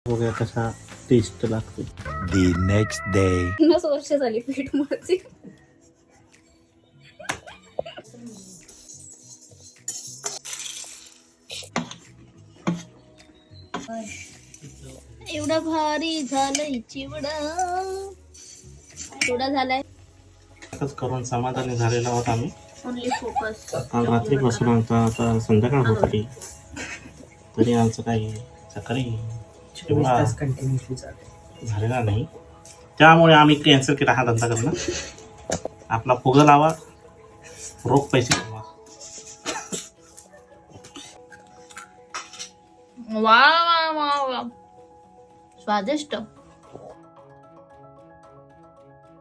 बघूया कसा टेस्ट लागते. The next day. 9 वर्ष झाली पीठ मळते. एवढा भारी झालंय चिवडा. चिवडा झालाय. करून समाधानी झालेला आहोत आम्ही. Only focus. काल रात्रीपासून आता संध्याकाळ होत होती तरी आमचं काही सकाळी चिवडा झालेला नाही. त्यामुळे आम्ही कॅन्सल केला हा धंदा करणं. आपला फुगा लावा, रोख पैसे कमवा. वा वा वा वा, स्वादिष्ट.